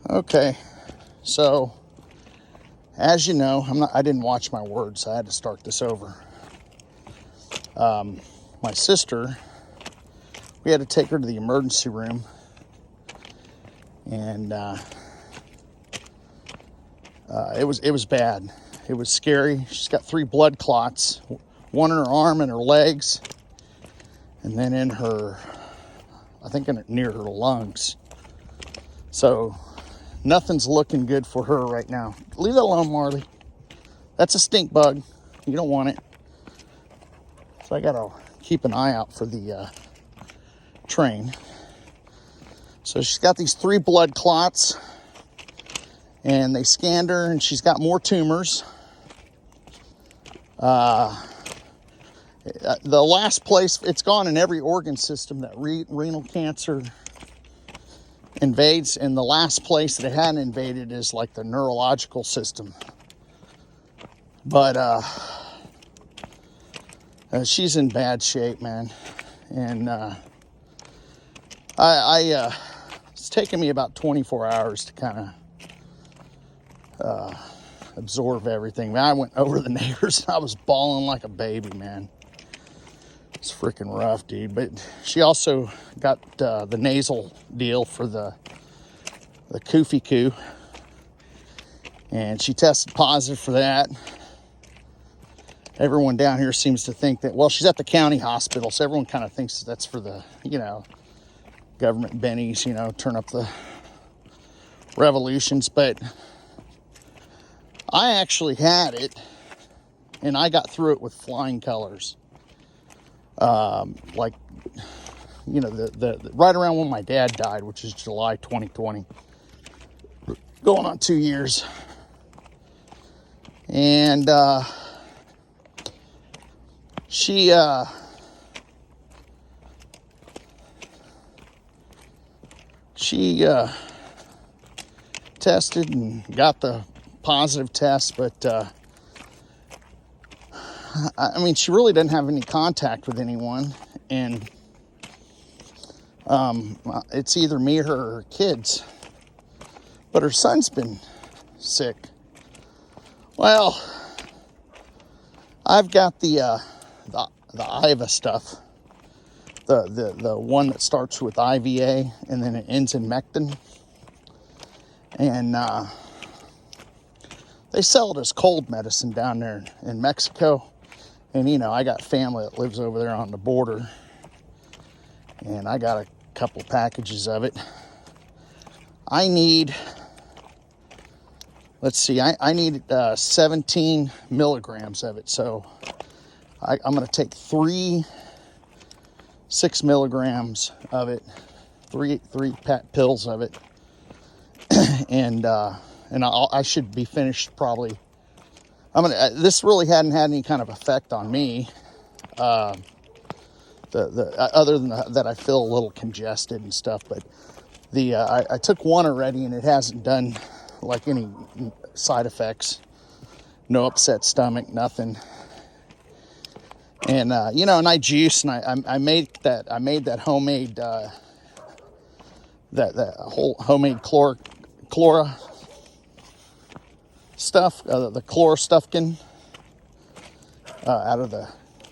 Okay, so as you know, I didn't watch my words, so I had to start this over. My sister, we had to take her to the emergency room, and it was bad. It was scary. She's got 3 blood clots, one in her arm and her legs, and then in her, I think near her lungs. So nothing's looking good for her right now. Leave that alone, Marley. That's a stink bug. You don't want it. So I gotta keep an eye out for the train. So she's got these 3 blood clots, and they scanned her, and she's got more tumors. The last place, it's gone in every organ system that renal cancer invades, and the last place that it hadn't invaded is like the neurological system. But she's in bad shape, man. And it's taken me about 24 hours to kind of absorb everything. I went over the neighbors and I was bawling like a baby, man. It's freaking rough, dude. But she also got the nasal deal for the coof, and she tested positive for that. Everyone down here seems to think that, well, she's at the county hospital, so everyone kind of thinks that's for the, government bennies, turn up the revolutions. But I actually had it, and I got through it with flying colors. The right around when my dad died, which is July 2020, going on 2 years. And she tested and got the positive test, but she really didn't have any contact with anyone, and it's either me or her kids. But her son's been sick. Well, I've got the Ida stuff, the one that starts with IVA and then it ends in Mectin, and they sell it as cold medicine down there in Mexico. And I got family that lives over there on the border, and I got a couple packages of it. I need, I need 17 milligrams of it. So I'm going to take 3 6 milligrams of it, three pills of it, and I should be finished probably. This really hadn't had any kind of effect on me, other than that I feel a little congested and stuff. But I took one already, and it hasn't done like any side effects. No upset stomach, nothing. And and I juice, and I made that homemade that whole homemade chlora stuff, the chlor stuffkin out of the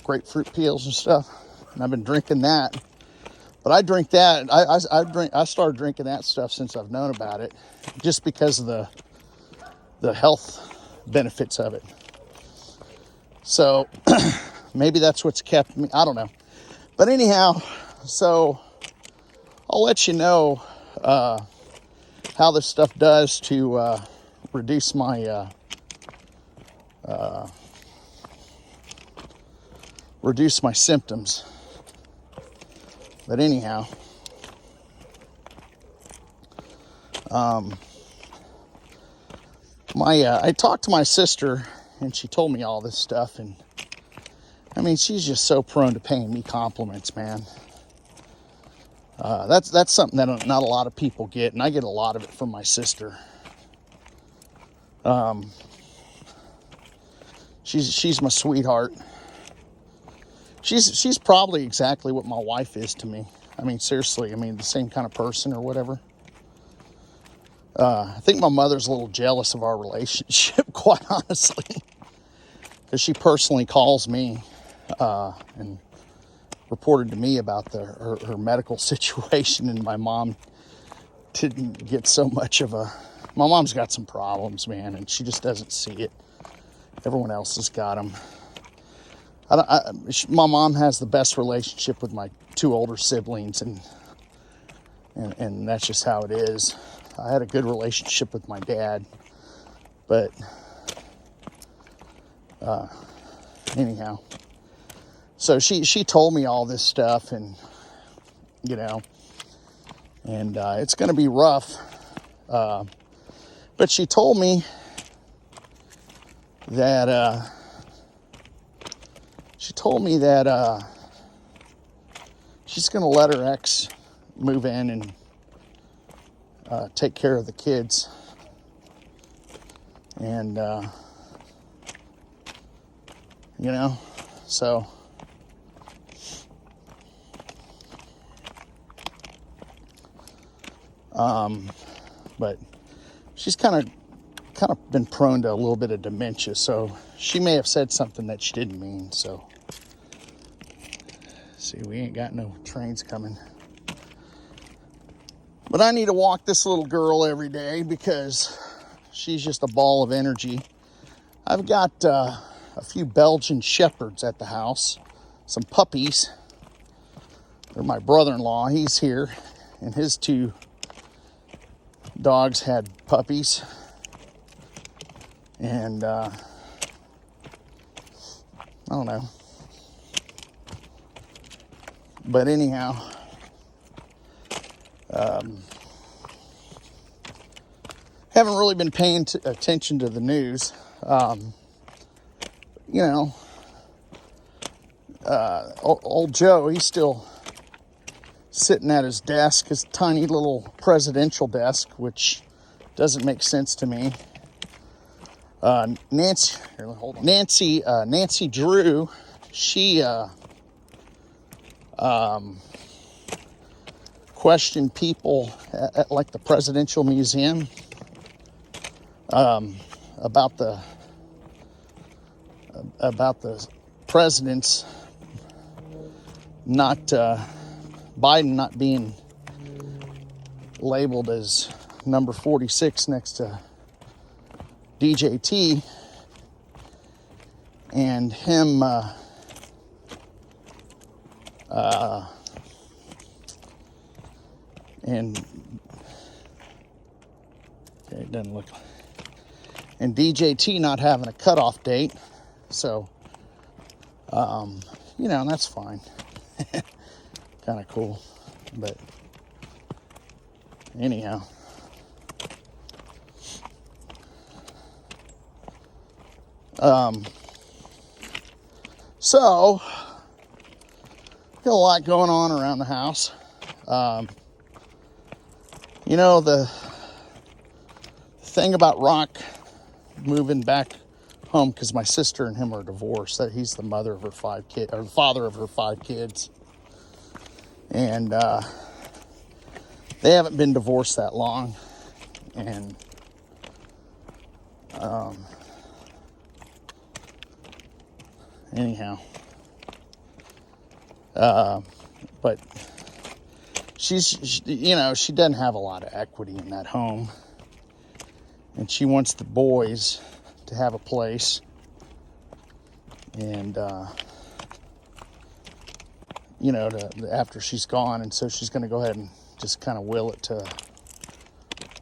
grapefruit peels and stuff, and I've been drinking that. But I drink that. I started drinking that stuff since I've known about it, just because of the health benefits of it. So maybe that's what's kept me. I don't know. But anyhow, so I'll let you know how this stuff does to reduce my symptoms. But anyhow, I talked to my sister, and she told me all this stuff, and she's just so prone to paying me compliments, man. That's something that not a lot of people get, and I get a lot of it from my sister. She's my sweetheart. She's probably exactly what my wife is to me. Seriously, the same kind of person or whatever. I think my mother's a little jealous of our relationship, quite honestly, because she personally calls me and reported to me about her medical situation, and my mom didn't get so much of a... My mom's got some problems, man, and she just doesn't see it. Everyone else has got them. My mom has the best relationship with my 2 older siblings, and that's just how it is. I had a good relationship with my dad, but anyhow. So she told me all this stuff, and it's going to be rough. But she told me that she's going to let her ex move in and take care of the kids. And, so... but she's kind of been prone to a little bit of dementia, so she may have said something that she didn't mean. So, see, we ain't got no trains coming. But I need to walk this little girl every day because she's just a ball of energy. I've got a few Belgian shepherds at the house, some puppies. They're my brother-in-law. He's here, and his 2 dogs had puppies, and I don't know, but anyhow, haven't really been paying attention to the news. Old Joe, he's still sitting at his desk, his tiny little presidential desk, which doesn't make sense to me. Nancy Drew, she questioned people at like the Presidential Museum about the presidents not Biden not being labeled as number 46 next to DJT, and him and okay, it doesn't look, and DJT not having a cutoff date. So that's fine. Kind of cool, but anyhow, so got a lot going on around the house. The thing about Rock moving back home, because my sister and him are divorced, that he's the mother of her 5 kids, or the father of her 5 kids. And they haven't been divorced that long. And anyhow, but she doesn't have a lot of equity in that home, and she wants the boys to have a place, and after she's gone, and so she's going to go ahead and just kind of will it to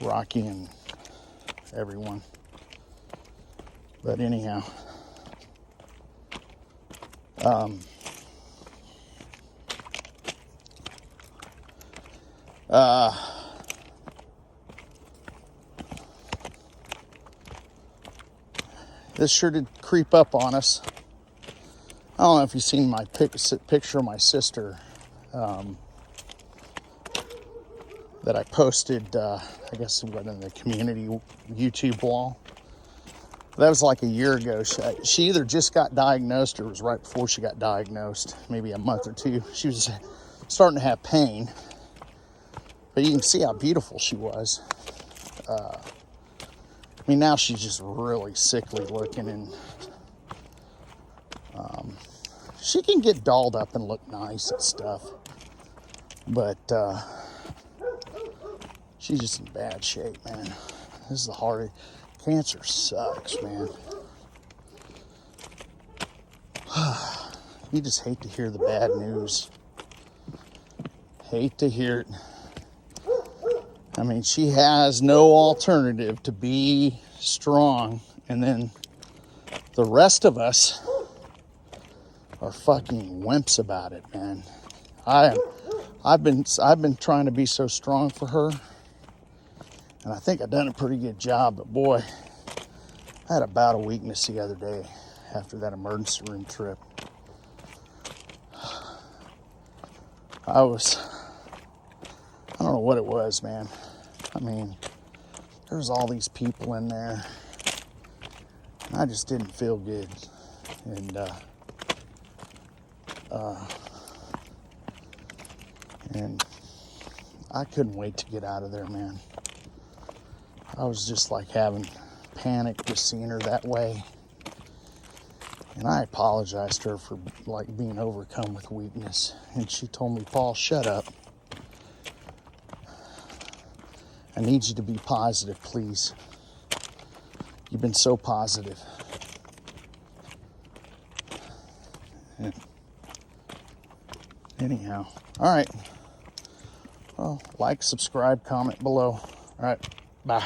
Rocky and everyone. But anyhow, this sure did creep up on us. I don't know if you've seen my picture of my sister that I posted, I guess it went in the community YouTube wall. That was like a year ago. She either just got diagnosed or it was right before she got diagnosed, maybe a month or 2. She was starting to have pain, but you can see how beautiful she was. I mean, now she's just really sickly looking, and she can get dolled up and look nice and stuff, but she's just in bad shape, man. This is the hard. Cancer sucks, man. You just hate to hear the bad news. Hate to hear it. I mean, she has no alternative to be strong, and then the rest of us are fucking wimps about it, man. I've been trying to be so strong for her, and I think I've done a pretty good job, but boy, I had a bout of weakness the other day after that emergency room trip. I don't know what it was, man. I mean, there's all these people in there. I just didn't feel good. And I couldn't wait to get out of there, man. I was just like having panic just seeing her that way. And I apologized to her for like being overcome with weakness. And she told me, Paul, shut up. I need you to be positive, please. You've been so positive. And anyhow, all right. Well, like, subscribe, comment below. All right, bye.